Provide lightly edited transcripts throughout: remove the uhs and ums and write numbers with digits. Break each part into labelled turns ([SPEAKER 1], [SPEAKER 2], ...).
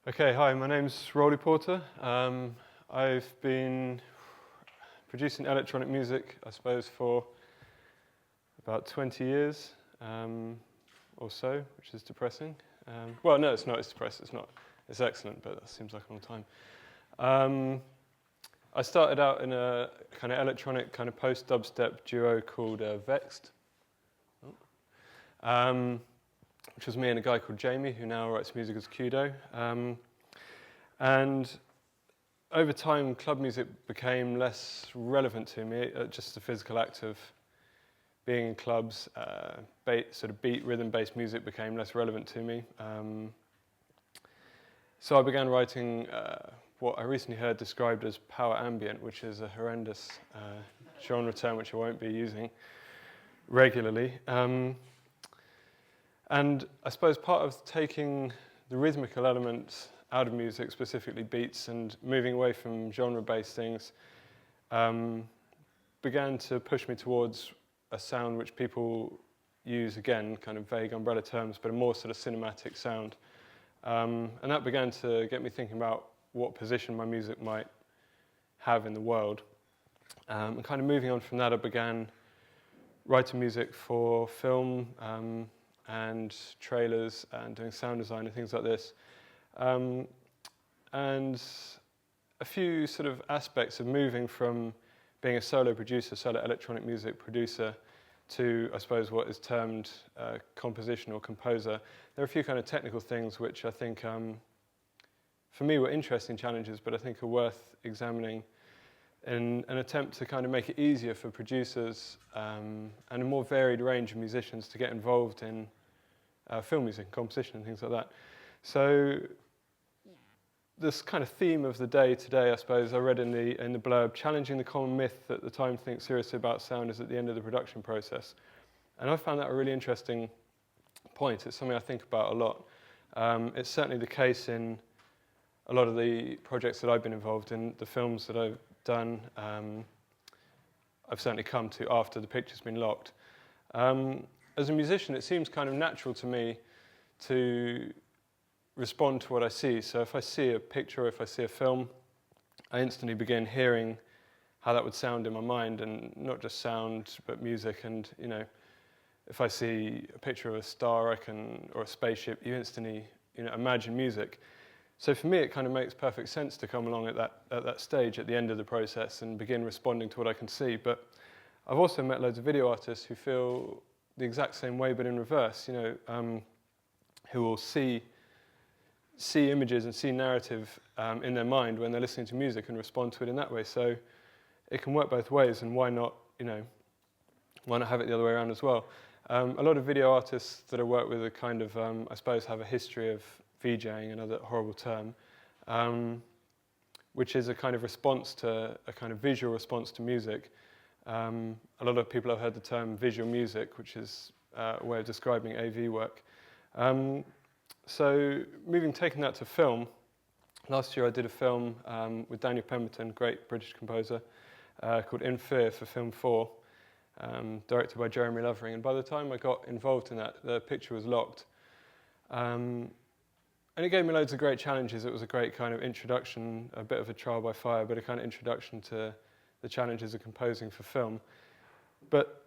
[SPEAKER 1] Okay, hi, my name's Roly Porter. I've been producing electronic music, I suppose, for about 20 years or so, which is depressing. Well, no, it's not, it's depressing, it's not. It's excellent, but that seems like a long time. I started out in a kind of electronic, kind of post-dubstep duo called Vexed, which was me and a guy called Jamie, who now writes music as Kudo. And over time, club music became less relevant to me, just the physical act of being in clubs. Sort of beat, rhythm-based music became less relevant to me. So I began writing what I recently heard described as power ambient, which is a horrendous genre term which I won't be using regularly. And I suppose part of taking the rhythmical elements out of music, specifically beats, and moving away from genre-based things, began to push me towards a sound which people use, again, kind of vague umbrella terms, but a more sort of cinematic sound. And that began to get me thinking about what position my music might have in the world. And kind of moving on from that, I began writing music for film, and trailers and doing sound design and things like this. And a few sort of aspects of moving from being a solo producer, solo electronic music producer, to, I suppose, what is termed composition or composer. There are a few kind of technical things which I think, for me, were interesting challenges, but I think are worth examining in an attempt to kind of make it easier for producers and a more varied range of musicians to get involved in film music, composition and things like that. So this kind of theme of the day today, I suppose, I read in the blurb, challenging the common myth that the time to think seriously about sound is at the end of the production process. And I found that a really interesting point. It's something I think about a lot. It's certainly the case in a lot of the projects that I've been involved in, the films that I've done, I've certainly come to after the picture's been locked. As a musician, it seems kind of natural to me to respond to what I see. So if I see a picture, or if I see a film, I instantly begin hearing how that would sound in my mind, and not just sound, but music. And, you know, if I see a picture of a star, or a spaceship, you instantly, imagine music. So for me, it kind of makes perfect sense to come along at that stage, at the end of the process, and begin responding to what I can see. But I've also met loads of video artists who feel the exact same way, but in reverse, who will see images and see narrative in their mind when they're listening to music and respond to it in that way. So it can work both ways, and why not have it the other way around as well? A lot of video artists that I work with are kind of, I suppose, have a history of VJing, another horrible term, which is a kind of response to, a kind of visual response to music. A lot of people have heard the term visual music, which is a way of describing AV work. So taking that to film, last year I did a film with Daniel Pemberton, great British composer, called In Fear for Film 4, directed by Jeremy Lovering. And by the time I got involved in that, the picture was locked. And it gave me loads of great challenges. It was a great kind of introduction, a bit of a trial by fire, but a kind of introduction to the challenges of composing for film. But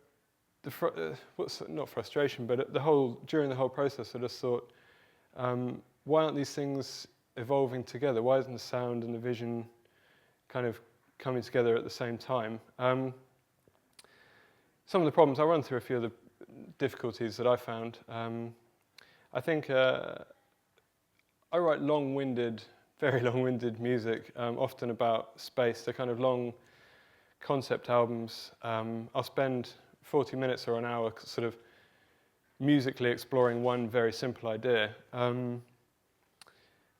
[SPEAKER 1] not frustration, but during the whole process, I just thought, why aren't these things evolving together? Why isn't the sound and the vision kind of coming together at the same time? Some of the problems, I'll run through a few of the difficulties that I found. I think I write very long-winded music, often about space. They're kind of long concept albums. I'll spend 40 minutes or an hour sort of musically exploring one very simple idea.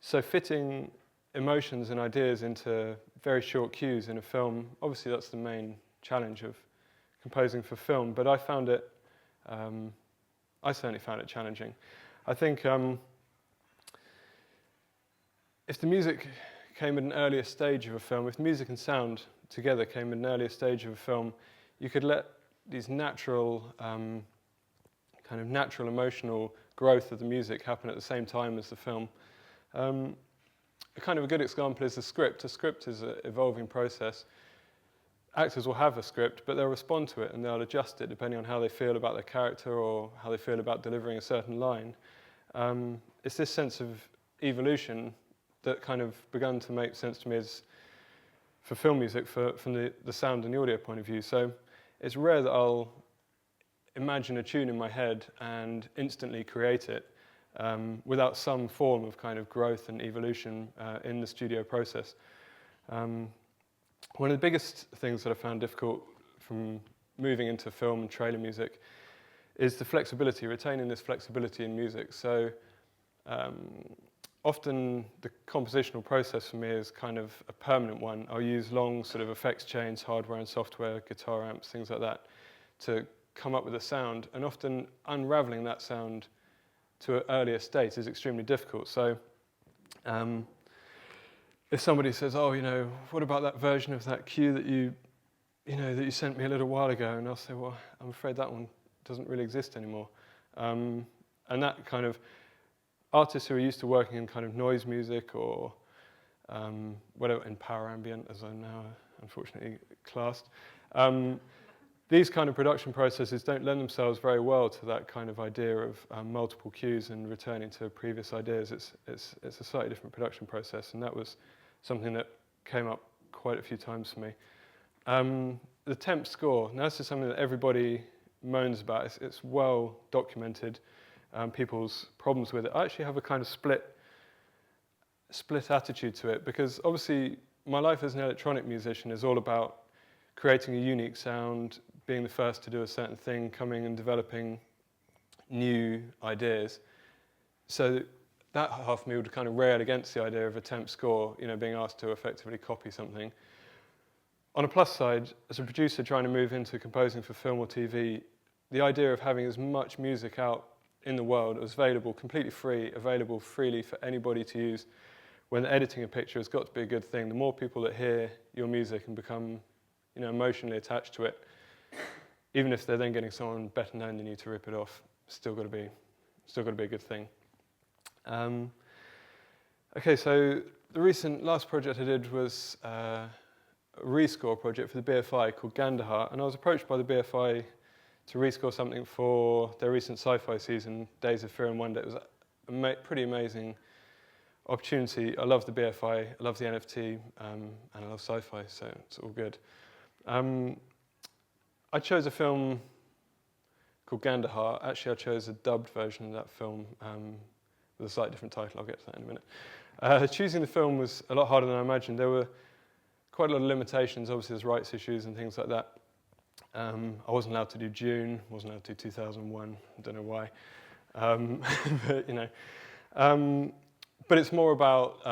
[SPEAKER 1] So fitting emotions and ideas into very short cues in a film, obviously that's the main challenge of composing for film, but I certainly found it challenging. I think if the music came at an earlier stage of a film, if music and sound together came at an earlier stage of a film, you could let these natural emotional growth of the music happen at the same time as the film. a good example is the script. A script is an evolving process. Actors will have a script, but they'll respond to it and they'll adjust it depending on how they feel about their character or how they feel about delivering a certain line. It's this sense of evolution that kind of begun to make sense to me as for film music from the sound and the audio point of view. So it's rare that I'll imagine a tune in my head and instantly create it without some form of kind of growth and evolution in the studio process. One of the biggest things that I found difficult from moving into film and trailer music is the flexibility, retaining this flexibility in music. So often the compositional process for me is kind of a permanent one. I'll use long sort of effects chains, hardware and software, guitar amps, things like that, to come up with a sound, and often unraveling that sound to an earlier state is extremely difficult. So if somebody says, oh, what about that version of that cue that you sent me a little while ago? And I'll say, well, I'm afraid that one doesn't really exist anymore. And that kind of artists who are used to working in kind of noise music or whatever, in power ambient, as I'm now unfortunately classed, these kind of production processes don't lend themselves very well to that kind of idea of multiple cues and returning to previous ideas. It's a slightly different production process, and that was something that came up quite a few times for me. The temp score, now this is something that everybody moans about. It's well documented, people's problems with it. I actually have a kind of split attitude to it, because obviously my life as an electronic musician is all about creating a unique sound, being the first to do a certain thing, coming and developing new ideas. So that half of me would kind of rail against the idea of a temp score, being asked to effectively copy something. On a plus side, as a producer trying to move into composing for film or TV, the idea of having as much music out in the world as available, completely free, available freely for anybody to use when editing a picture has got to be a good thing. The more people that hear your music and become emotionally attached to it, even if they're then getting someone better known than you to rip it off, still got to be a good thing. Okay, so the last project I did was a rescore project for the BFI called Gandahar, and I was approached by the BFI to rescore something for their recent sci-fi season, Days of Fear and Wonder. It was a pretty amazing opportunity. I love the BFI, I love the NFT, and I love sci-fi, so it's all good. I chose a film called Gandahar. Actually, I chose a dubbed version of that film with a slightly different title. I'll get to that in a minute. Choosing the film was a lot harder than I imagined. There were quite a lot of limitations. Obviously, there's rights issues and things like that. I wasn't allowed to do Dune, wasn't allowed to do 2001. I don't know why. But it's more about,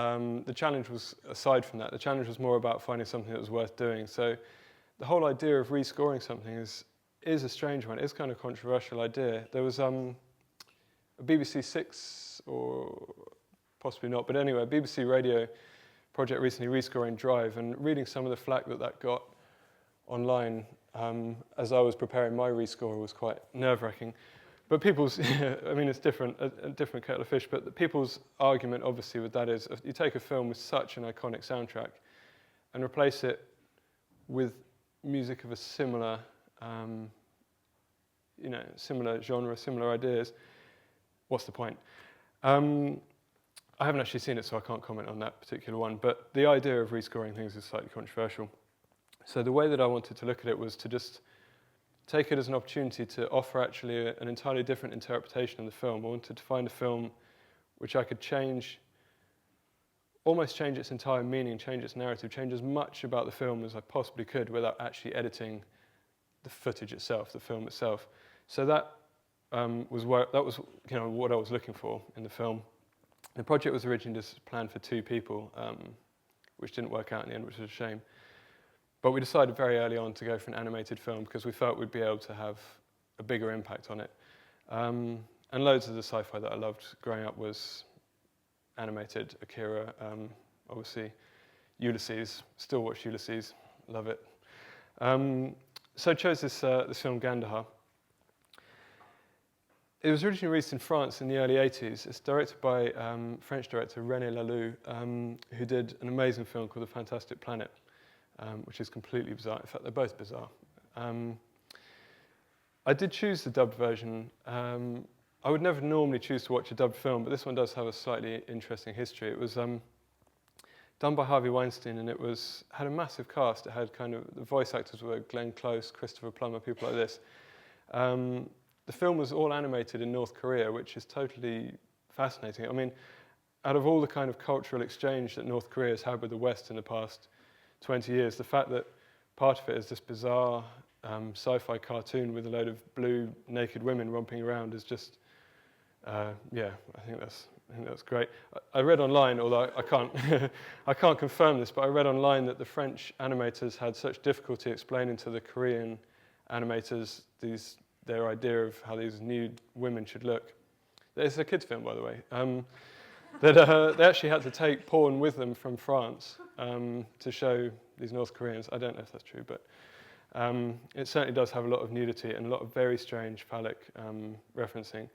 [SPEAKER 1] the challenge was, aside from that, the challenge was more about finding something that was worth doing. So the whole idea of rescoring something is a strange one. It's kind of a controversial idea. There was a BBC Six, or possibly not, but anyway, a BBC radio project recently, Rescoring Drive, and reading some of the flack that got online as I was preparing my rescore was quite nerve-wracking. But people's, it's different, a different kettle of fish, but people's argument obviously with that is, you take a film with such an iconic soundtrack and replace it with music of a similar, similar genre, similar ideas, what's the point? I haven't actually seen it, so I can't comment on that particular one, but the idea of rescoring things is slightly controversial. So the way that I wanted to look at it was to just take it as an opportunity to offer actually an entirely different interpretation of the film. I wanted to find a film which I could almost change its entire meaning, change its narrative, change as much about the film as I possibly could without actually editing the footage itself, the film itself. So that was what I was looking for in the film. The project was originally just planned for 2 people, which didn't work out in the end, which was a shame. But we decided very early on to go for an animated film because we felt we'd be able to have a bigger impact on it. And loads of the sci-fi that I loved growing up was animated. Akira, obviously Ulysses, still watch Ulysses, love it. So I chose this film Gandahar. It was originally released in France in the early 80s. It's directed by French director Rene Laloux, who did an amazing film called The Fantastic Planet, which is completely bizarre. In fact, they're both bizarre. I did choose the dubbed version. I would never normally choose to watch a dubbed film, but this one does have a slightly interesting history. It was done by Harvey Weinstein, and it had a massive cast. It had kind of, the voice actors were Glenn Close, Christopher Plummer, people like this. The film was all animated in North Korea, which is totally fascinating. I mean, out of all the kind of cultural exchange that North Korea has had with the West in the past 20 years, the fact that part of it is this bizarre sci-fi cartoon with a load of blue naked women romping around is just, yeah, I think that's great. I read online, although I can't, I can't confirm this, but I read online that the French animators had such difficulty explaining to the Korean animators their idea of how these nude women should look. It's a kids' film, by the way. That they actually had to take porn with them from France to show these North Koreans. I don't know if that's true, but it certainly does have a lot of nudity and a lot of very strange phallic referencing,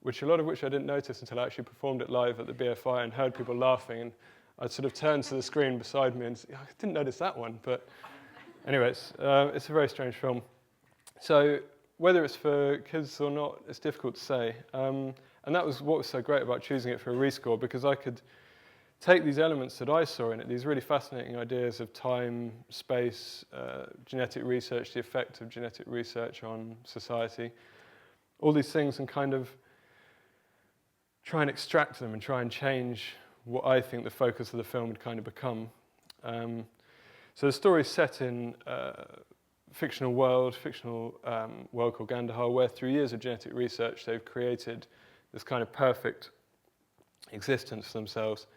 [SPEAKER 1] a lot of which I didn't notice until I actually performed it live at the BFI and heard people laughing. And I sort of turned to the screen beside me and I didn't notice that one. But anyway, it's a very strange film. So whether it's for kids or not, it's difficult to say. And that was what was so great about choosing it for a rescore, because I could take these elements that I saw in it, these really fascinating ideas of time, space, genetic research, the effect of genetic research on society, all these things, and kind of try and extract them and try and change what I think the focus of the film would kind of become. So the story is set in fictional world called Gandahar, where through years of genetic research they've created this kind of perfect existence for themselves.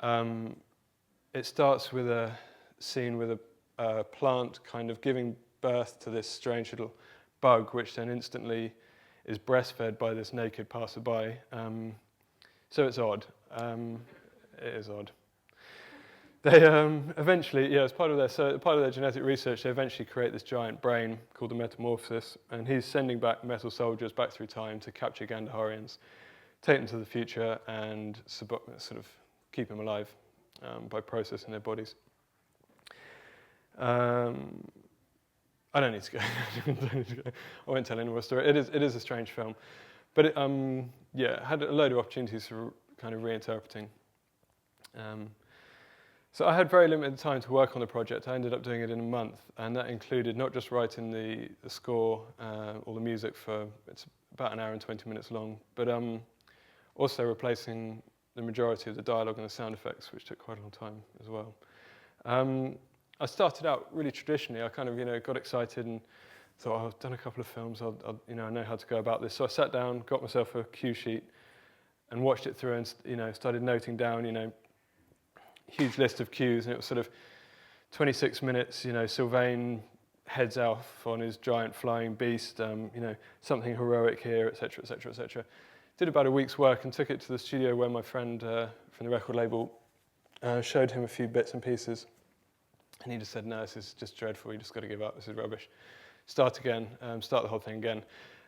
[SPEAKER 1] It starts with a scene with a plant kind of giving birth to this strange little bug, which then instantly is breastfed by this naked passerby. So it's odd. It is odd. They eventually, as part of their genetic research, they eventually create this giant brain called the Metamorphosis, and he's sending back metal soldiers back through time to capture Gandaharians, take them to the future, and sort of keep them alive by processing their bodies. I don't need to go. I won't tell any more story. It is a strange film, but it had a load of opportunities for kind of reinterpreting. So I had very limited time to work on the project. I ended up doing it in a month, and that included not just writing the score or the music it's about an hour and 20 minutes long, but also replacing the majority of the dialogue and the sound effects, which took quite a long time as well. I started out really traditionally. I kind of got excited and thought, I've done a couple of films. I know how to go about this. So I sat down, got myself a cue sheet, and watched it through, and started noting down, huge list of cues, and it was sort of 26 minutes, Sylvain heads off on his giant flying beast, something heroic here, etc., etc., etc. Did about a week's work and took it to the studio where my friend from the record label showed him a few bits and pieces, and he just said, no, this is just dreadful, you just got to give up, this is rubbish. Start again, start the whole thing again.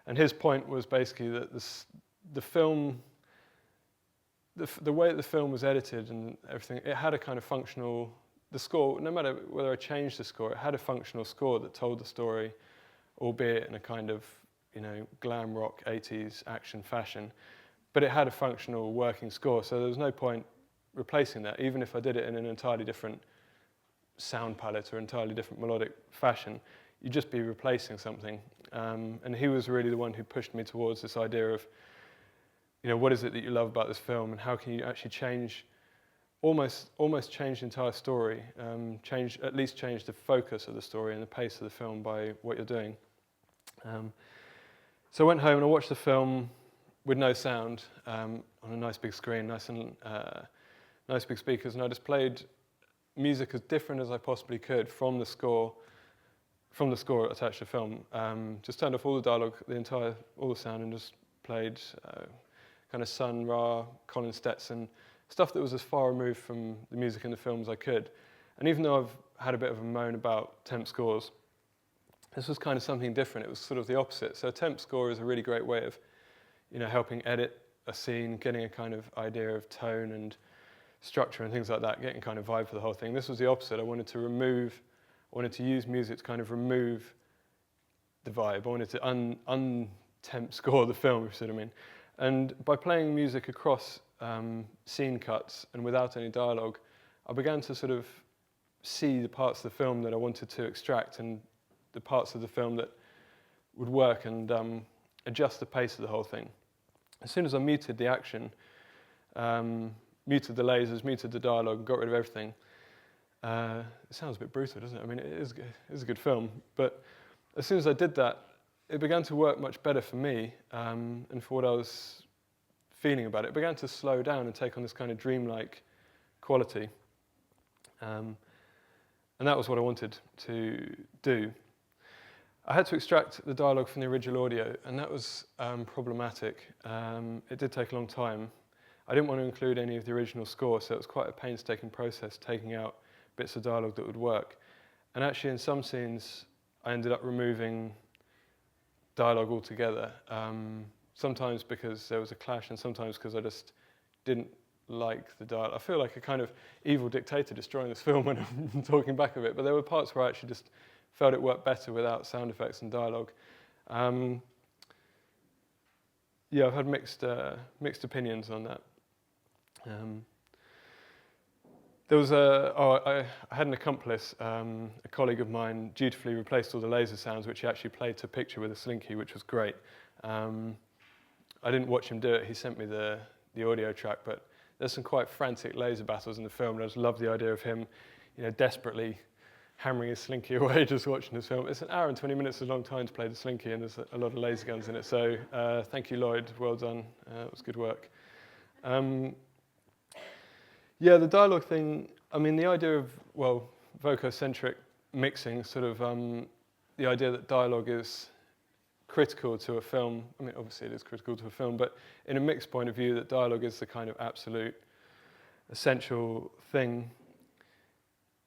[SPEAKER 1] And his point was basically that the film, the way that the film was edited and everything, it had a kind of functional, the score, no matter whether I changed the score, it had a functional score that told the story, albeit in a kind of, glam rock 80s action fashion, but it had a functional working score, so there was no point replacing that, even if I did it in an entirely different sound palette or entirely different melodic fashion, you'd just be replacing something. And he was really the one who pushed me towards this idea of, what is it that you love about this film, and how can you actually change, almost change the entire story, at least change the focus of the story and the pace of the film by what you're doing. So I went home and I watched the film with no sound on a nice big screen, nice big speakers, and I just played music as different as I possibly could from the score attached to the film. Just turned off all the dialogue, all the sound, and just played kind of Sun Ra, Colin Stetson, stuff that was as far removed from the music in the film as I could. And even though I've had a bit of a moan about temp scores, this was kind of something different. It was sort of the opposite. So a temp score is a really great way of helping edit a scene, getting a kind of idea of tone and structure and things like that, getting kind of vibe for the whole thing. This was the opposite. I wanted to use music to kind of remove the vibe. I wanted to un-temp score the film, if you see what I mean. And by playing music across scene cuts and without any dialogue, I began to sort of see the parts of the film that I wanted to extract and the parts of the film that would work and adjust the pace of the whole thing. As soon as I muted the action, muted the lasers, muted the dialogue, got rid of everything, it sounds a bit brutal, doesn't it? I mean, it is a good film, but as soon as I did that, it began to work much better for me and for what I was feeling about it. It began to slow down and take on this kind of dreamlike quality. And that was what I wanted to do. I had to extract the dialogue from the original audio, and that was problematic. It did take a long time. I didn't want to include any of the original score, so it was quite a painstaking process taking out bits of dialogue that would work. And actually, in some scenes, I ended up removing dialogue altogether. Sometimes because there was a clash, and sometimes because I just didn't like the dialogue. I feel like a kind of evil dictator destroying this film when I'm talking back of it, but there were parts where I actually just felt it worked better without sound effects and dialogue. Yeah, I've had mixed opinions on that. There was I had an accomplice, a colleague of mine, dutifully replaced all the laser sounds, which he actually played to picture with a slinky, which was great. I didn't watch him do it. He sent me the audio track, but there's some quite frantic laser battles in the film, and I just love the idea of him, desperately hammering his slinky away just watching this film. It's an hour and 20 minutes is a long time to play the slinky, and there's a lot of laser guns in it. So thank you, Lloyd. Well done. It was good work. Yeah, the dialogue thing, I mean, the idea of, vococentric mixing, sort of the idea that dialogue is critical to a film. I mean, obviously it is critical to a film, but in a mixed point of view, that dialogue is the kind of absolute essential thing.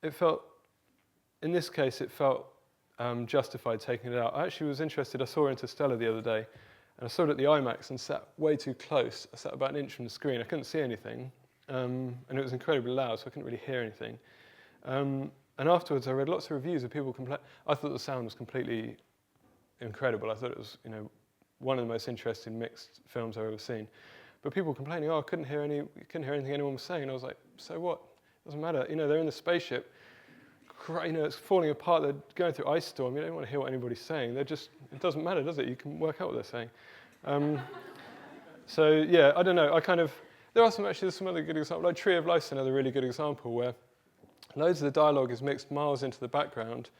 [SPEAKER 1] It felt, in this case, it felt justified taking it out. I actually was interested. I saw Interstellar the other day, and I saw it at the IMAX and sat way too close. I sat about an inch from the screen. I couldn't see anything, and it was incredibly loud, so I couldn't really hear anything. And afterwards, I read lots of reviews of people complaining. I thought the sound was completely incredible. I thought it was, one of the most interesting mixed films I've ever seen. But people complaining, I couldn't hear anything anyone was saying. And I was like, so what? It doesn't matter. They're in the spaceship. It's falling apart. They're going through ice storm. You don't want to hear what anybody's saying. It doesn't matter, does it? You can work out what they're saying. So yeah, I don't know. There's some other good examples. Like Tree of Life's another really good example where loads of the dialogue is mixed miles into the background,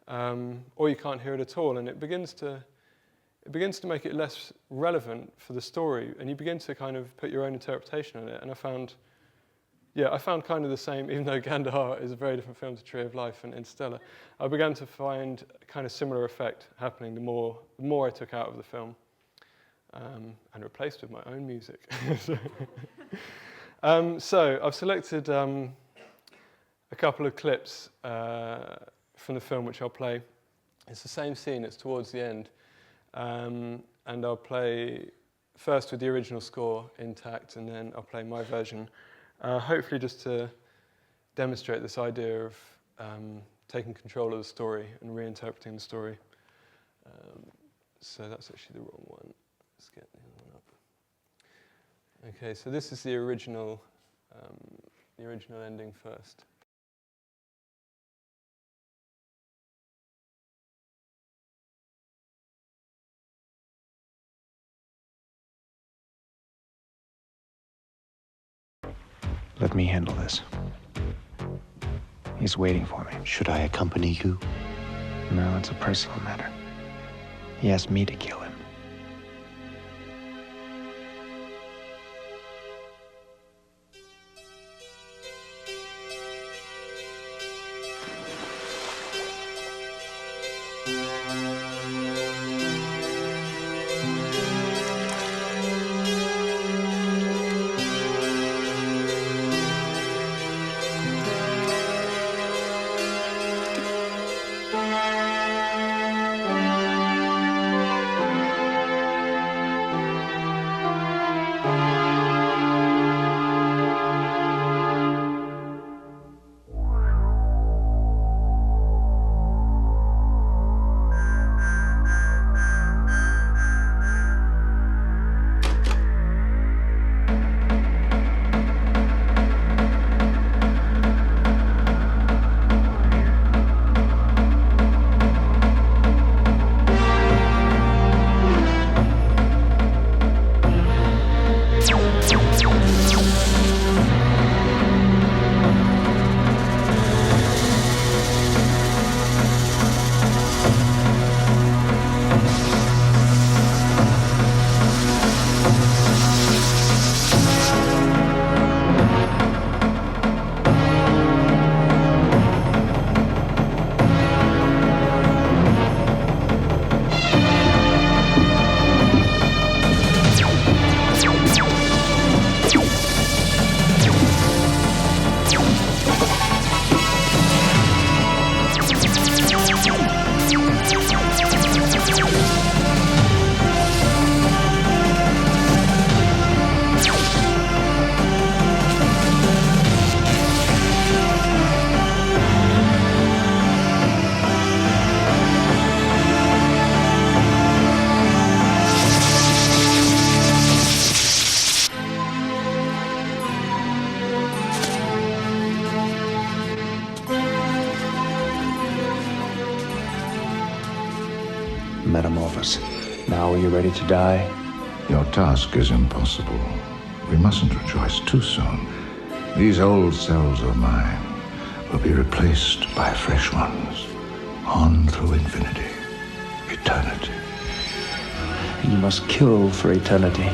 [SPEAKER 1] or you can't hear it at all, and it begins to make it less relevant for the story, and you begin to kind of put your own interpretation on it. And I found kind of the same, even though Gandahar is a very different film to Tree of Life and Interstellar. I began to find a kind of similar effect happening the more I took out of the film, and replaced with my own music. So I've selected a couple of clips from the film which I'll play. It's the same scene, it's towards the end. And I'll play first with the original score intact, and then I'll play my version. Hopefully just to demonstrate this idea of taking control of the story and reinterpreting the story. So that's actually the wrong one. Let's get the other one up. Okay, so this is the original ending first.
[SPEAKER 2] Let me handle this. He's waiting for me.
[SPEAKER 3] Should I accompany you?
[SPEAKER 2] No, it's a personal matter. He asked me to kill him. Metamorphosis. Now are you ready to die?
[SPEAKER 3] Your task is impossible. We mustn't rejoice too soon. These old cells of mine will be replaced by fresh ones. On through infinity. Eternity.
[SPEAKER 2] You must kill for eternity.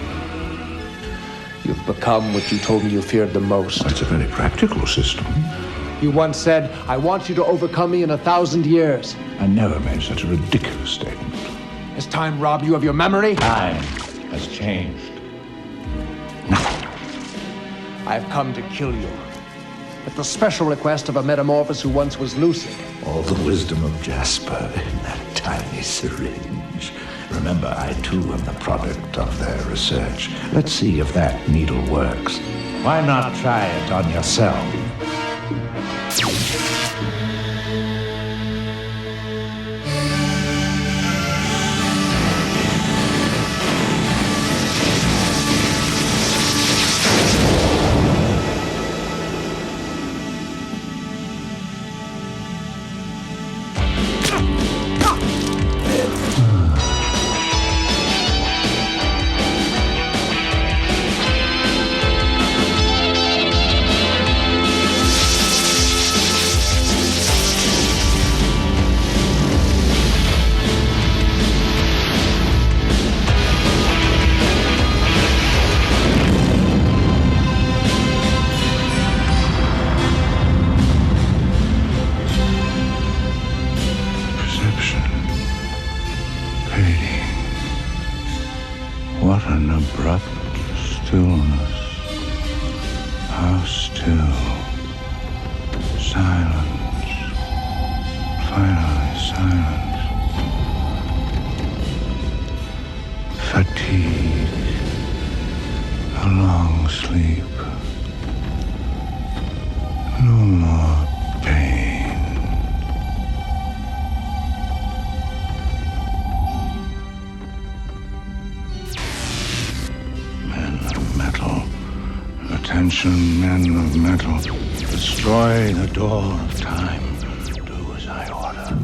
[SPEAKER 2] You've become what you told me you feared the most.
[SPEAKER 3] That's a very practical system.
[SPEAKER 2] You once said, I want you to overcome me in 1,000 years.
[SPEAKER 3] I never made such a ridiculous statement.
[SPEAKER 2] Has time robbed you of your memory?
[SPEAKER 3] Time has changed. Nothing.
[SPEAKER 2] I've come to kill you. At the special request of a metamorphosis who once was lucid.
[SPEAKER 3] All the wisdom of Jasper in that tiny syringe. Remember, I too am the product of their research. Let's see if that needle works. Why not try it on yourself? What an abrupt stillness. How still. Silence. Finally silence. Fatigue. A long sleep. No more pain. Attention, men of metal. Destroy the door of time. Do as I order.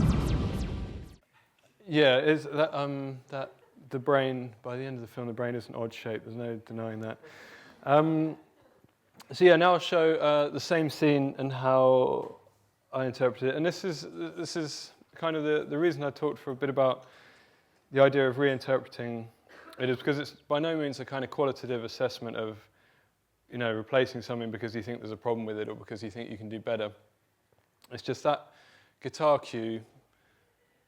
[SPEAKER 1] Yeah, is that that the brain, by the end of the film, the brain is an odd shape. There's no denying that. So yeah, now I'll show the same scene and how I interpret it. And this is kind of the reason I talked for a bit about the idea of reinterpreting it, is because it's by no means a kind of qualitative assessment of, you know, replacing something because you think there's a problem with it or because you think you can do better. It's just that guitar cue,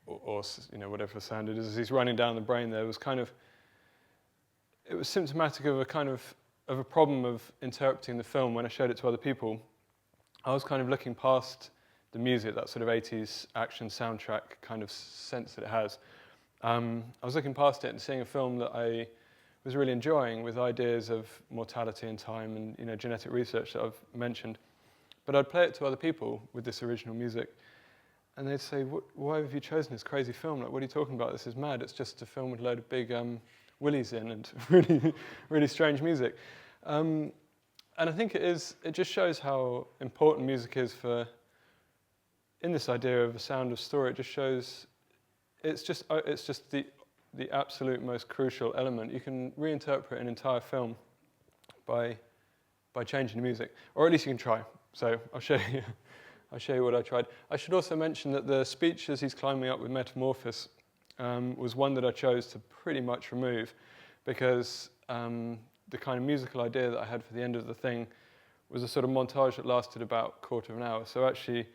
[SPEAKER 1] or you know, whatever sound it is, as he's running down the brain there, was kind of, it was symptomatic of a kind of a problem of interpreting the film. When I showed it to other people, I was kind of looking past the music, that sort of 80s action soundtrack kind of sense that it has. I was looking past it and seeing a film that I was really enjoying, with ideas of mortality and time and, you know, genetic research that I've mentioned. But I'd play it to other people with this original music, and they'd say, why have you chosen this crazy film? Like, what are you talking about? This is mad. It's just a film with a load of big willies in and really, really strange music. And I think it just shows how important music is in this idea of a sound of story. It just shows, it's just the absolute most crucial element. You can reinterpret an entire film by changing the music, or at least you can try. So I'll show you what I tried. I should also mention that the speech as he's climbing up with Metamorphosis was one that I chose to pretty much remove, because the kind of musical idea that I had for the end of the thing was a sort of montage that lasted about a quarter of an hour. So actually,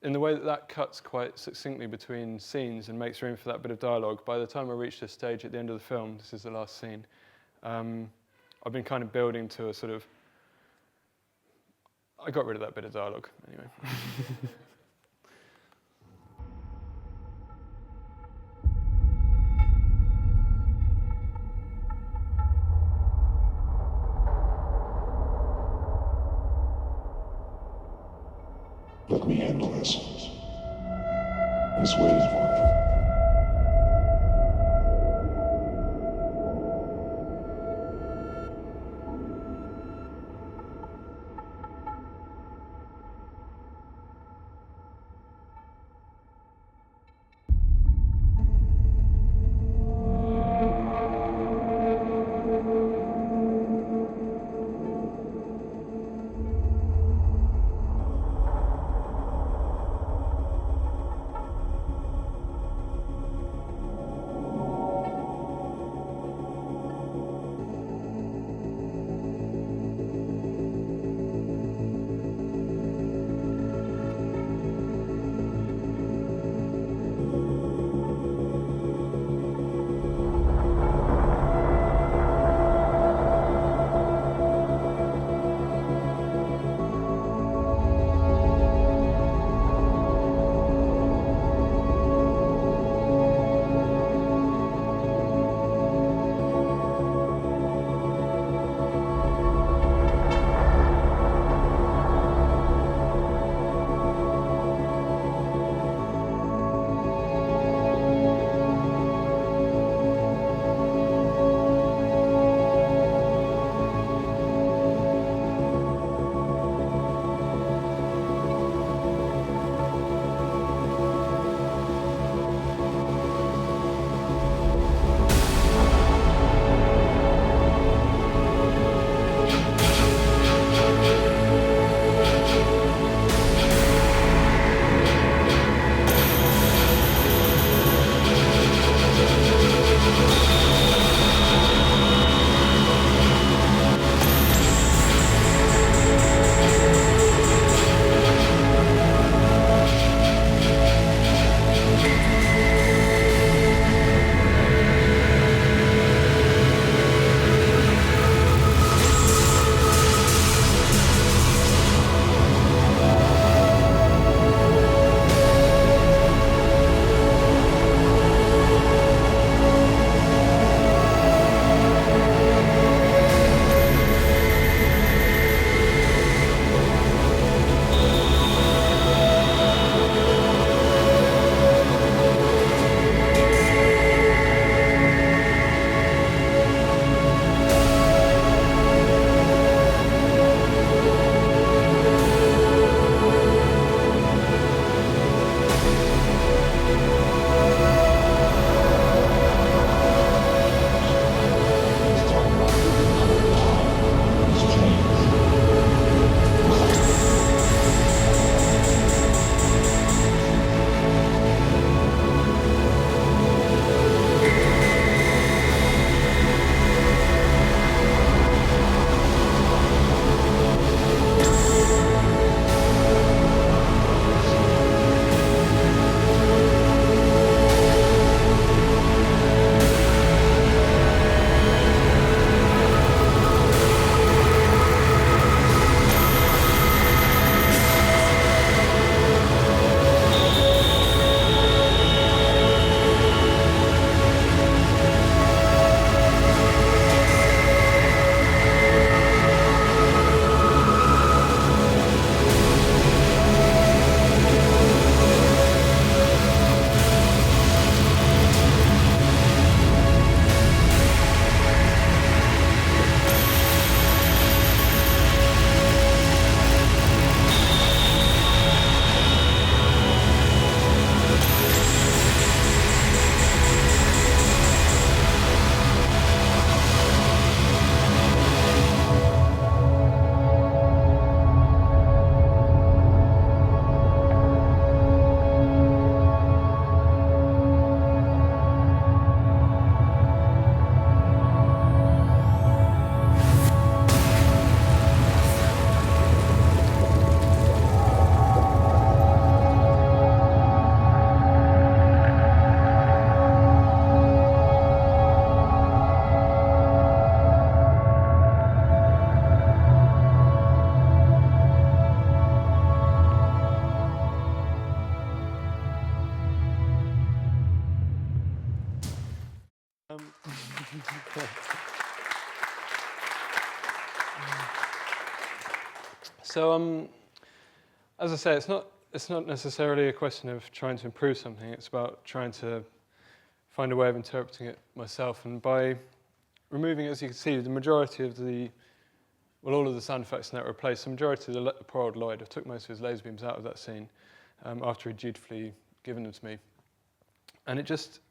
[SPEAKER 1] in the way that cuts quite succinctly between scenes and makes room for that bit of dialogue, by the time I reach this stage at the end of the film, this is the last scene, I've been kind of building to a sort of, I got rid of that bit of dialogue anyway.
[SPEAKER 3] Let me handle this. He's waiting for me.
[SPEAKER 1] So, as I say, it's not necessarily a question of trying to improve something. It's about trying to find a way of interpreting it myself. And by removing, as you can see, the majority of all of the sound effects in that were replaced. The majority of the poor old Lloyd, I took most of his laser beams out of that scene after he'd dutifully given them to me. And it just,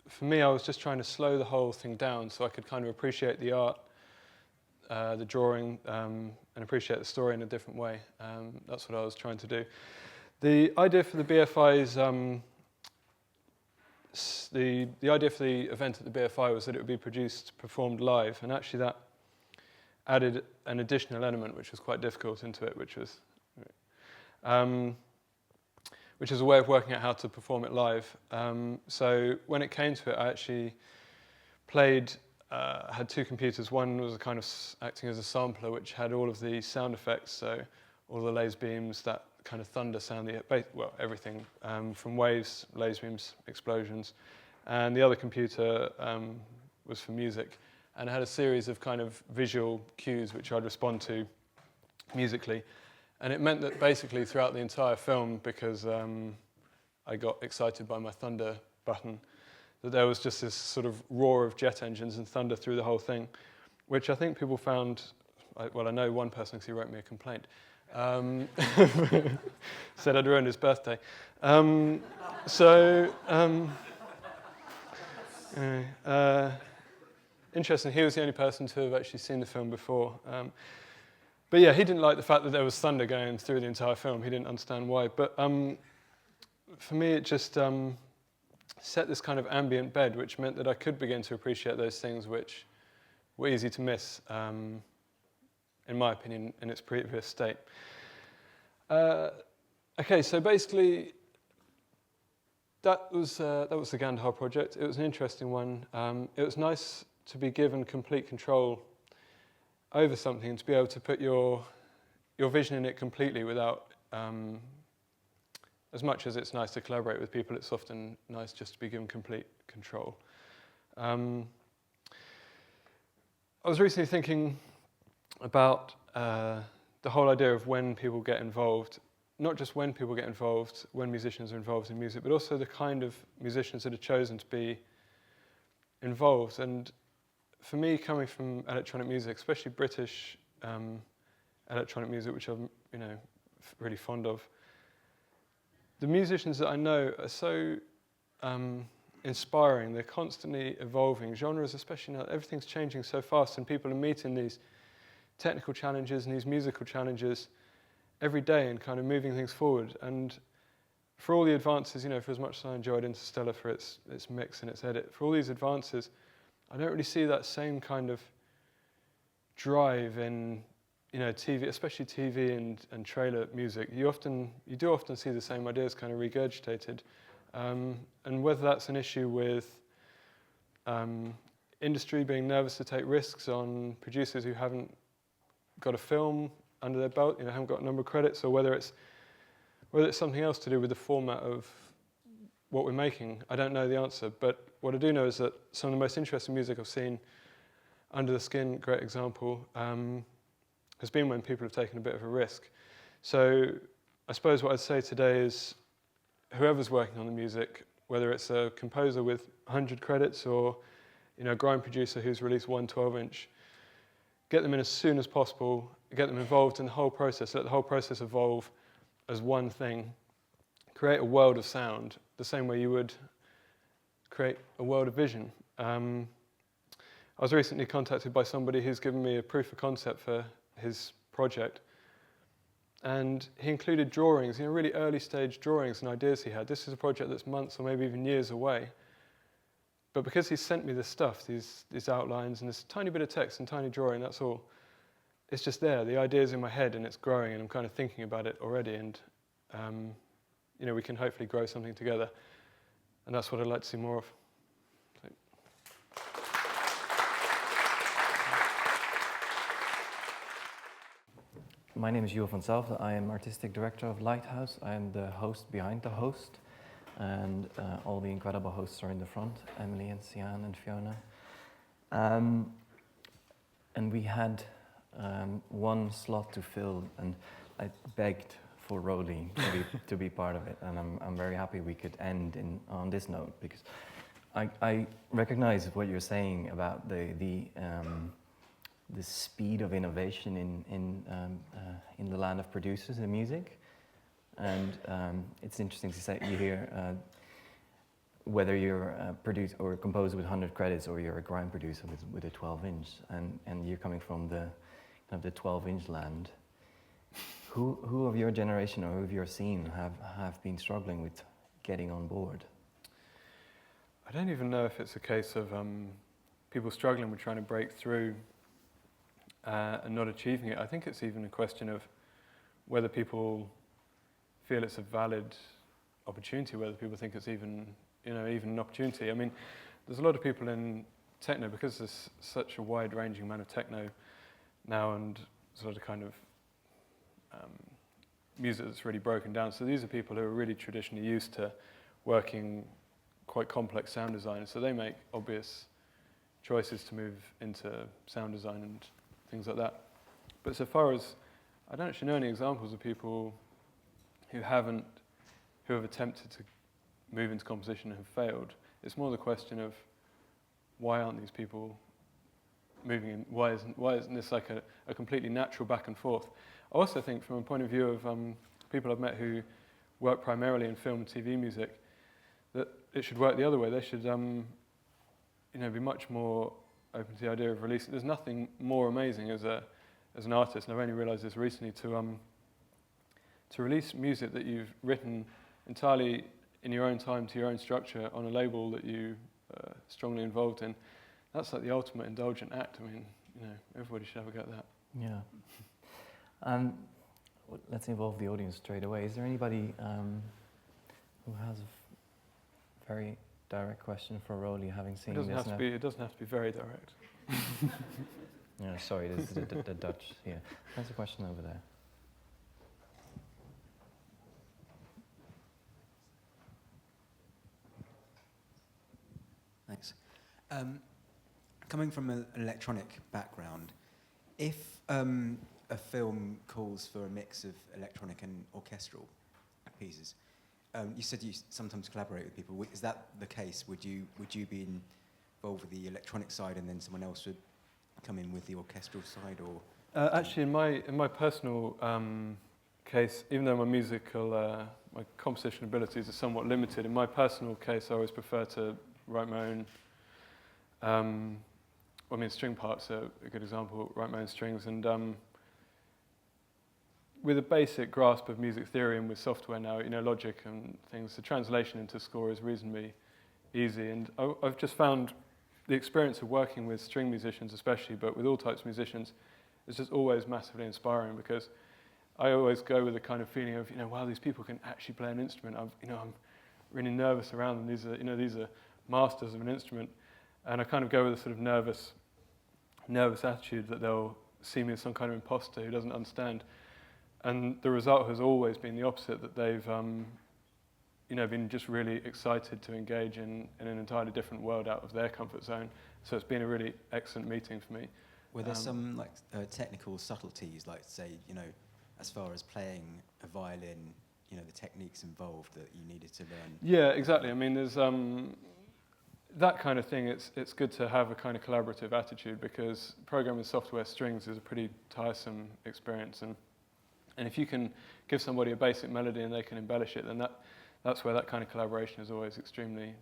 [SPEAKER 1] for me, I was just trying to slow the whole thing down so I could kind of appreciate the art, the drawing, and appreciate the story in a different way. That's what I was trying to do. The idea for the BFI's, the idea for the event at the BFI was that it would be performed live, and actually that added an additional element which was quite difficult into it, which was a way of working out how to perform it live. So when it came to it, I actually had two computers. One was a kind of acting as a sampler, which had all of the sound effects, so all the laser beams, that kind of thunder sound, everything from waves, laser beams, explosions. And the other computer was for music, and it had a series of kind of visual cues which I'd respond to musically. And it meant that basically throughout the entire film, because I got excited by my thunder button, that there was just this sort of roar of jet engines and thunder through the whole thing, which I think people found, I know one person, because he wrote me a complaint, said I'd ruined his birthday. Interesting, he was the only person to have actually seen the film before. But yeah, he didn't like the fact that there was thunder going through the entire film. He didn't understand why. But for me, it just set this kind of ambient bed, which meant that I could begin to appreciate those things which were easy to miss, in my opinion, in its previous state. Okay, so basically, that was the Gandahar project. It was an interesting one. It was nice to be given complete control over something and to be able to put your vision in it completely without, as much as it's nice to collaborate with people, it's often nice just to be given complete control. I was recently thinking about the whole idea of when people get involved, not just when people get involved, when musicians are involved in music, but also the kind of musicians that are chosen to be involved. And for me, coming from electronic music, especially British electronic music, which I'm really fond of, the musicians that I know are so inspiring. They're constantly evolving. Genres, especially now, everything's changing so fast, and people are meeting these technical challenges and these musical challenges every day and kind of moving things forward. And for all the advances, for as much as I enjoyed Interstellar for its mix and its edit, for all these advances, I don't really see that same kind of drive in TV, especially TV and trailer music. You do often see the same ideas kind of regurgitated, and whether that's an issue with industry being nervous to take risks on producers who haven't got a film under their belt, haven't got a number of credits, or whether it's something else to do with the format of what we're making, I don't know the answer. But what I do know is that some of the most interesting music I've seen, Under the Skin, great example, has been when people have taken a bit of a risk. So I suppose what I'd say today is whoever's working on the music, whether it's a composer with 100 credits or a grime producer who's released one 12-inch, get them in as soon as possible, get them involved in the whole process, let the whole process evolve as one thing, create a world of sound, the same way you would create a world of vision. I was recently contacted by somebody who's given me a proof of concept for his project, and he included drawings, really early stage drawings and ideas he had. This is a project that's months or maybe even years away, but because he sent me this stuff, these outlines and this tiny bit of text and tiny drawing, that's all, it's just there. The idea's in my head and it's growing, and I'm kind of thinking about it already, and we can hopefully grow something together, and that's what I'd like to see more of.
[SPEAKER 4] My name is Juha van Zelfde. I am artistic director of Lighthouse. I am the host behind the host. and all the incredible hosts are in the front, Emily and Sian and Fiona. And we had one slot to fill, and I begged for Roly to be part of it, and I'm very happy we could end on this note, because I recognize what you're saying about the speed of innovation in the land of producers in music, and it's interesting to say you hear whether you're a producer or a composer with 100 credits, or you're a grime producer with a 12-inch, and you're coming from the kind of the 12-inch land. Who of your generation or who of your scene have been struggling with getting on board?
[SPEAKER 1] I don't even know if it's a case of people struggling with trying to break through and not achieving it. I think it's even a question of whether people feel it's a valid opportunity, whether people think it's even an opportunity. I mean, there's a lot of people in techno, because there's such a wide-ranging amount of techno now, and sort of kind of music that's really broken down. So these are people who are really traditionally used to working quite complex sound design, so they make obvious choices to move into sound design and things like that. But so far as, I don't actually know any examples of people who have attempted to move into composition and have failed. It's more the question of why aren't these people moving in? Why isn't this like a completely natural back and forth? I also think from a point of view of people I've met who work primarily in film and TV music, that it should work the other way. They should be much more open to the idea of releasing. There's nothing more amazing as an artist, and I've only realised this recently, to release music that you've written entirely in your own time, to your own structure, on a label that you are strongly involved in. That's like the ultimate indulgent act. I mean, everybody should have a go at that.
[SPEAKER 4] Yeah. Let's involve the audience straight away. Is there anybody who has a very direct question for Roly, having seen this?
[SPEAKER 1] It doesn't have to be very direct.
[SPEAKER 4] Yeah, sorry, this is the Dutch here. There's a question over there.
[SPEAKER 5] Thanks. Coming from an electronic background, if a film calls for a mix of electronic and orchestral pieces, you said you sometimes collaborate with people. Is that the case? Would you be involved with the electronic side, and then someone else would come in with the orchestral side, or?
[SPEAKER 1] Actually, in my personal case, even though my composition abilities are somewhat limited, in my personal case, I always prefer to write my own. String parts are a good example. Write my own strings, and with a basic grasp of music theory and with software now, Logic and things, the translation into score is reasonably easy. And I've just found the experience of working with string musicians, especially, but with all types of musicians, is just always massively inspiring, because I always go with a kind of feeling of, wow, these people can actually play an instrument. I'm really nervous around them. These are masters of an instrument, and I kind of go with a sort of nervous attitude that they'll see me as some kind of imposter who doesn't understand. And the result has always been the opposite, that they've been just really excited to engage in an entirely different world out of their comfort zone. So it's been a really excellent meeting for me.
[SPEAKER 5] Were there some technical subtleties, like say, as far as playing a violin, the techniques involved that you needed to learn?
[SPEAKER 1] Yeah, exactly. I mean, there's that kind of thing. It's good to have a kind of collaborative attitude, because programming software strings is a pretty tiresome experience, and if you can give somebody a basic melody and they can embellish it, then that's where that kind of collaboration is always extremely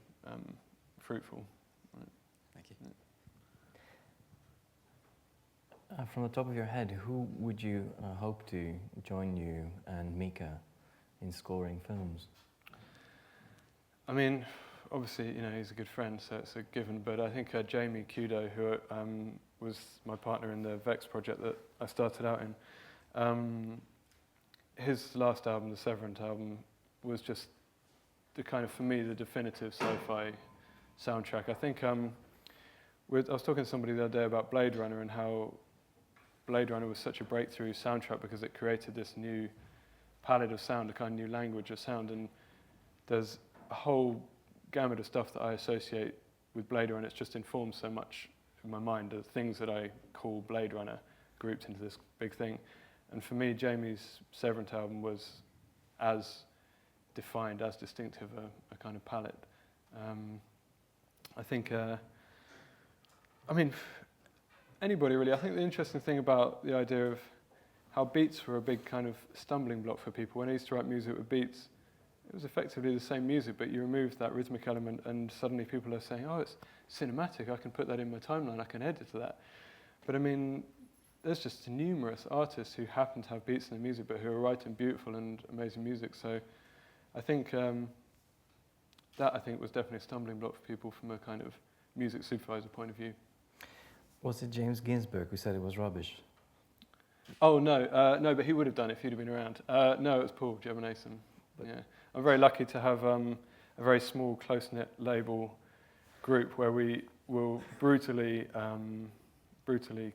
[SPEAKER 1] fruitful. Right.
[SPEAKER 5] Thank you.
[SPEAKER 4] From the top of your head, who would you hope to join you and Mika in scoring films?
[SPEAKER 1] I mean, obviously, he's a good friend, so it's a given, but I think Jamie Kudo, who was my partner in the Vex project that I started out in, his last album, the Severance album, was just the kind of, for me, the definitive sci-fi soundtrack. I think I was talking to somebody the other day about Blade Runner, and how Blade Runner was such a breakthrough soundtrack because it created this new palette of sound, a kind of new language of sound. And a whole gamut of stuff that I associate with Blade Runner. It's just informed so much in my mind. The things that I call Blade Runner grouped into this big thing. And for me, Jamie's Severance album was as defined, as distinctive a kind of palette. I think, I mean, anybody really. I think the interesting thing about the idea of how beats were a big kind of stumbling block for people. When I used to write music with beats, it was effectively the same music, but you removed that rhythmic element, and suddenly people are saying, oh, it's cinematic, I can put that in my timeline, I can edit to that. But I mean, there's just numerous artists who happen to have beats in their music, but who are writing beautiful and amazing music. So I think that, I think, was definitely a stumbling block for people from a kind of music supervisor point of view.
[SPEAKER 4] Was it James Ginsberg who said it was rubbish?
[SPEAKER 1] Oh, no, no, but he would have done it if he'd have been around. No, it was Paul Germinason. Yeah. I'm very lucky to have a very small, close-knit label group where we will brutally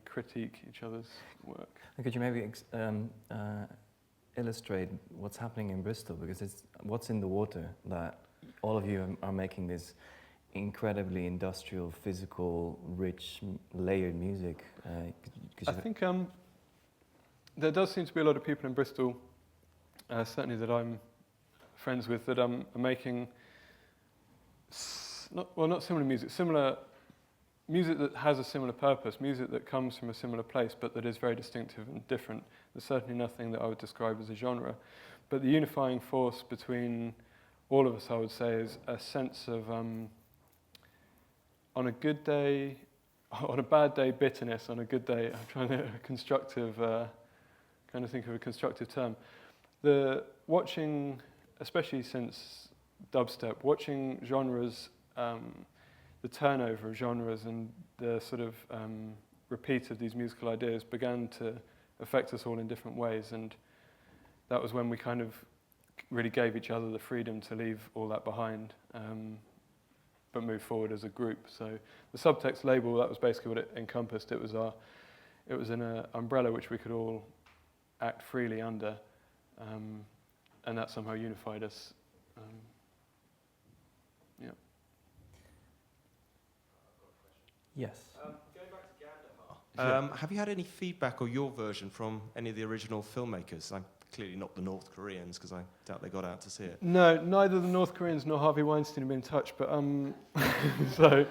[SPEAKER 1] critique each other's work.
[SPEAKER 4] Could you maybe illustrate what's happening in Bristol? Because it's what's in the water that all of you are making this incredibly industrial, physical, rich, layered music.
[SPEAKER 1] I think there does seem to be a lot of people in Bristol, certainly that I'm friends with, that are making not similar music that has a similar purpose, music that comes from a similar place, but that is very distinctive and different. There's certainly nothing that I would describe as a genre. But the unifying force between all of us, I would say, is a sense of, on a good day, on a bad day, bitterness, on a good day, I'm trying to kind of think of a constructive term. Watching, especially since dubstep, watching genres, the turnover of genres and the sort of repeat of these musical ideas began to affect us all in different ways, and that was when we kind of really gave each other the freedom to leave all that behind, but move forward as a group. So the Subtext label, that was basically what it encompassed. It was an umbrella which we could all act freely under, and that somehow unified us. Yeah.
[SPEAKER 4] Yes.
[SPEAKER 6] Going back to Gandahar, have you had any feedback or your version from any of the original filmmakers? I'm clearly not the North Koreans, because I doubt they got out to see it.
[SPEAKER 1] No, neither the North Koreans nor Harvey Weinstein have been in touch, but so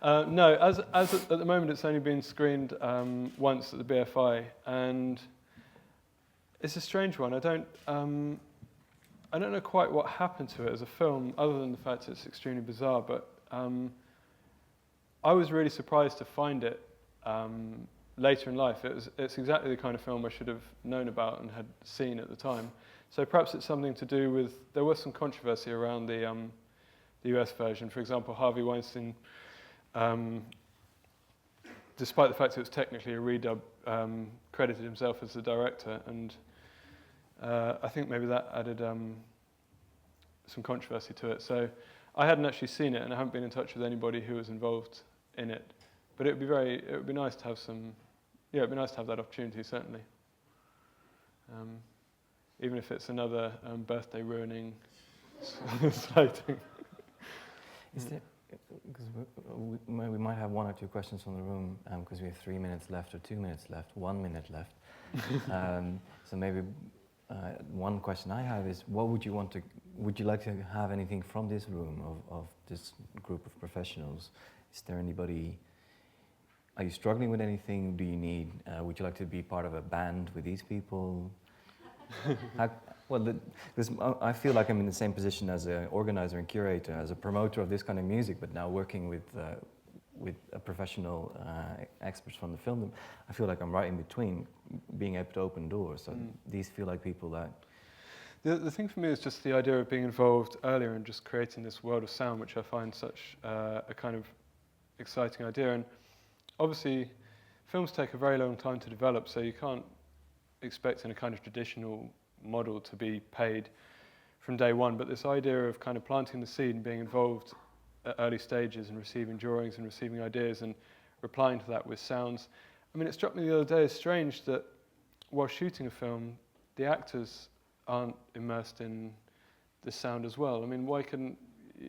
[SPEAKER 1] no. As at the moment, it's only been screened once at the BFI, and it's a strange one. I don't know quite what happened to it as a film, other than the fact it's extremely bizarre. But I was really surprised to find it later in life. It's exactly the kind of film I should have known about and had seen at the time. So perhaps it's something to do with, there was some controversy around the US version. For example, Harvey Weinstein, despite the fact it was technically a redub, credited himself as the director, and I think maybe that added some controversy to it. So I hadn't actually seen it, and I haven't been in touch with anybody who was involved in it. But it would be nice to have it'd be nice to have that opportunity, certainly. Even if it's another birthday ruining slating.
[SPEAKER 4] Is there, because we might have one or two questions from the room, because we have 3 minutes left or 2 minutes left, 1 minute left. So maybe one question I have is, would you like to have anything from this room of this group of professionals? Is there anybody? Are you struggling with anything? Do you need? Would you like to be part of a band with these people? Because I feel like I'm in the same position as an organizer and curator, as a promoter of this kind of music, but now working with a professional experts from the film. I feel like I'm right in between, being able to open doors. So these feel like people that.
[SPEAKER 1] The thing for me is just the idea of being involved earlier and just creating this world of sound, which I find such a kind of exciting idea. And obviously, films take a very long time to develop, so you can't expect in a kind of traditional model to be paid from day one. But this idea of kind of planting the seed and being involved at early stages and receiving drawings and receiving ideas and replying to that with sounds. I mean, it struck me the other day as strange that while shooting a film, the actors aren't immersed in the sound as well. I mean, why couldn't,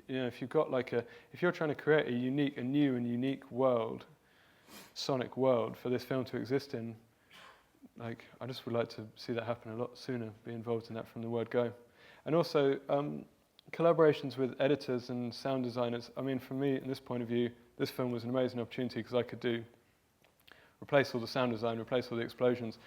[SPEAKER 1] you know, if you've got like if you're trying to create a new and unique world, sonic world for this film to exist in, like, I just would like to see that happen a lot sooner, be involved in that from the word go. And also, collaborations with editors and sound designers. I mean, for me, in this point of view, this film was an amazing opportunity because I could replace all the sound design, replace all the explosions,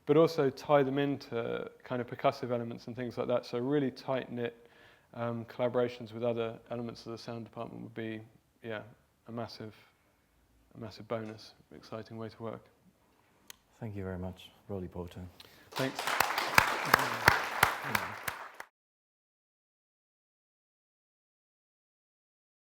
[SPEAKER 1] but also tie them into kind of percussive elements and things like that. So really tight-knit collaborations with other elements of the sound department would be, yeah, a massive bonus, exciting way to work.
[SPEAKER 4] Thank you very much, Roly Porter.
[SPEAKER 1] Thanks.